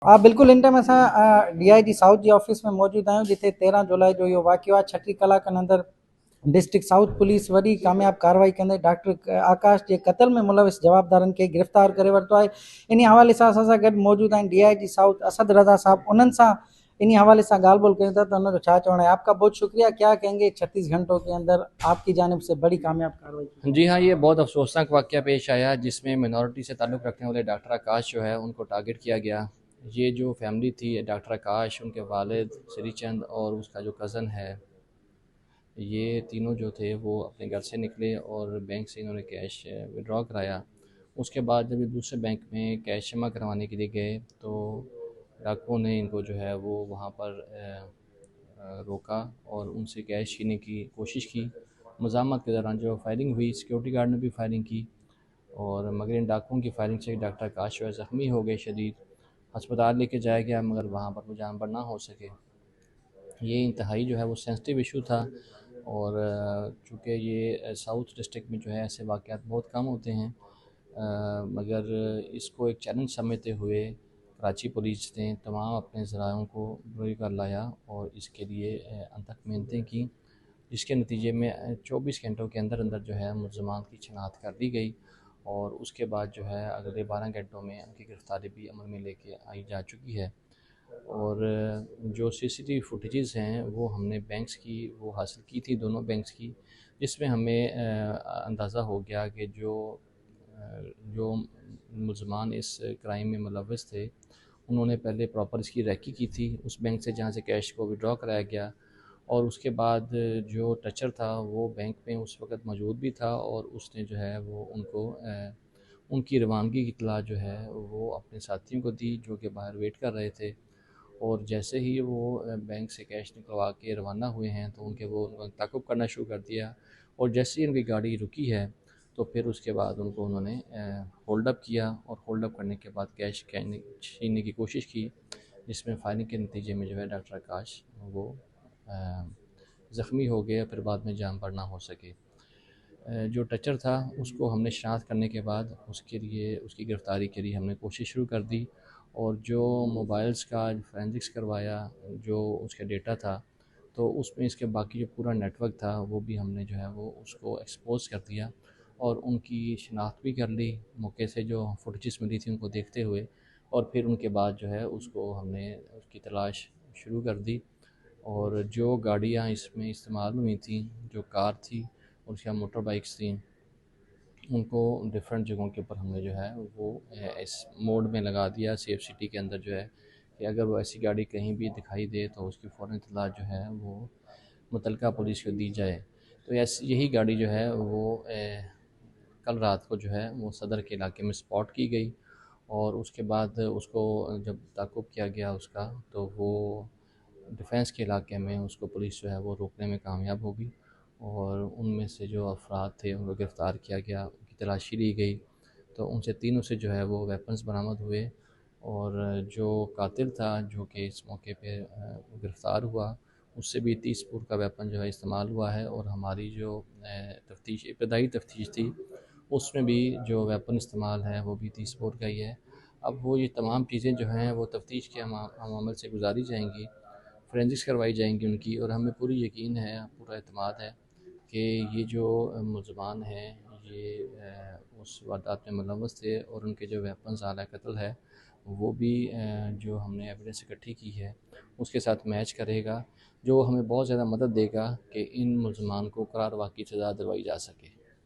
बिल्कुल in time असां DIG south जी office में मौजूद आहियूं, जिथे 13 जुलाई जो इहो वाक़ियो आहे। 36 कलाकनि अंदरि डिस्ट्रिक्ट साउथ पुलिस वॾी कामयाब कार्रवाई कंदे डॉक्टर आकाश जे क़त्ल में मुलविस जवाबदारनि खे गिरफ़्तार करे वरितो आहे। इन हवाले सां असां सां गॾु मौजूद आहिनि DIG साउथ असद रज़ा साहब। उन्हनि सां इन हवाले से गाल बोल कयूं था त उन्होंने छा चवणो है। आपका बहुत शुक्रिया, क्या कहेंगे 36 घंटों के अंदर आपकी जानिब से बड़ी कामयाब कार्रवाई की? जी हाँ, ये बहुत अफसोसनाक वाक़या पेश आया जिसमें मिनॉरिटी से ताल्लुक़ रखने वाले डॉक्टर आकाश जो है उनको टारगेट किया गया। ये जो फैमिली थी डॉक्टर आकाश, उनके वालिद श्रीचंद और उसका जो कज़न है, ये तीनों जो थे वो अपने घर से निकले और बैंक से इन्होंने कैश विड्रॉ कराया। उसके बाद जब ये दूसरे बैंक में कैश जमा करवाने के लिए गए तो डाकुओं ने इनको जो है वो वहाँ पर रोका और उनसे कैश छीनने की कोशिश की। मज़ामत के दौरान जो फायरिंग हुई, सिक्योरिटी गार्ड ने भी फायरिंग की और मगर इन डाकुओं की फायरिंग से डॉक्टर आकाश जो है ज़ख्मी हो गए शदीद। अस्पताल लेके जाया गया मगर वहाँ पर वो जानबर ना हो सके। ये इंतहाई जो है वो सेंसिटिव इशू था और चूँकि ये साउथ डिस्ट्रिक्ट में जो है ऐसे वाक़यात बहुत कम होते हैं, मगर इसको एक चैलेंज समझते हुए कराची पुलिस ने तमाम अपने ज़राओं को बरी कर लाया और इसके लिए अथक मेहनतें की, जिसके नतीजे में 24 घंटों के अंदर अंदर जो है मुलज़मान की शनाख्त कर दी गई और उसके बाद जो है अगले 12 घंटों में उनकी गिरफ़्तारी भी अमल में लेके आई जा चुकी है। और जो सीसीटीवी फुटेजेस हैं वो हमने बैंक्स की वो हासिल की थी, दोनों बैंक्स की, जिसमें हमें अंदाज़ा हो गया कि जो मुलज़मान इस क्राइम में मुलव्वस थे उन्होंने पहले प्रॉपर इसकी रैकी की थी उस बैंक से जहाँ से कैश को विड्रॉ कराया गया। और उसके बाद जो टचर था वो बैंक में उस वक़्त मौजूद भी था और उसने जो है वो उनको उनकी रवानगी की इत्तला जो है वो अपने साथियों को दी जो कि बाहर वेट कर रहे थे। और जैसे ही वो बैंक से कैश निकलवा के रवाना हुए हैं तो उनको ताक़ुब करना शुरू कर दिया और जैसे ही उनकी गाड़ी रुकी है तो फिर उसके बाद उनको उन्होंने होल्ड अप किया और होल्ड अप करने के बाद कैश छीनने की कोशिश की, जिसमें फायरिंग के नतीजे में जो है डॉक्टर आकाश वो ज़ख्मी हो गए, फिर बाद में जान पर ना हो सके। जो टचर था उसको हमने शनाख्त करने के बाद उसके लिए उसकी गिरफ़्तारी के लिए हमने कोशिश शुरू कर दी और जो मोबाइल्स का फोरेंसिक्स करवाया, जो उसका डेटा था, तो उसमें इसके बाकी जो पूरा नेटवर्क था वो भी हमने जो है वो उसको एक्सपोज़ कर दिया और उनकी शनाख्त भी कर ली मौके से जो फुटेजेस मिली थी उनको देखते हुए। और फिर उनके बाद जो है उसको हमने उसकी तलाश शुरू कर दी और जो गाड़ियाँ इसमें इस्तेमाल हुई थी, जो कार थी और उसके मोटर बाइक्स थी, उनको डिफरेंट जगहों के ऊपर हमने जो है वो इस मोड में लगा दिया सेफ सिटी के अंदर जो है कि अगर वो ऐसी गाड़ी कहीं भी दिखाई दे तो उसकी फ़ौरन इत्तला जो है वो मुतलका पुलिस को दी जाए। तो ऐसी यही गाड़ी जो है वो कल रात को जो है वो सदर के इलाके में स्पॉट की गई और उसके बाद उसको जब ताक़ुब किया गया उसका, तो वो डिफेंस के इलाके में उसको पुलिस जो है वो रोकने में कामयाब होगी और उनमें से जो अफराद थे उनको गिरफ़्तार किया गया, उनकी तलाशी ली गई तो उनसे तीनों से जो है वो वेपन्स बरामद हुए और जो कातिल था जो कि इस मौके पे गिरफ़्तार हुआ उससे भी 30 बोर का वेपन जो है इस्तेमाल हुआ है और हमारी जो तफ्तीश इब्तदाई तफ्तीश थी उसमें भी जो वेपन इस्तेमाल है वो भी 30 बोर का ही है। अब वो ये तमाम चीज़ें जो हैं वो तफ्तीश के अमल से गुजारी जाएंगी, फोरेंसिक्स करवाई जाएंगी उनकी और हमें पूरी यकीन है, पूरा एतमाद है कि ये जो मुलज़मान हैं ये उस वारदात में मुलव्वस थे और उनके जो वेपन्स आला कत्ल है वो भी जो हमने एविडेंस इकट्ठी की है उसके साथ मैच करेगा, जो हमें बहुत ज़्यादा मदद देगा कि इन मुलज़मान को करार वाक़ई सज़ा दिलवाई जा सके।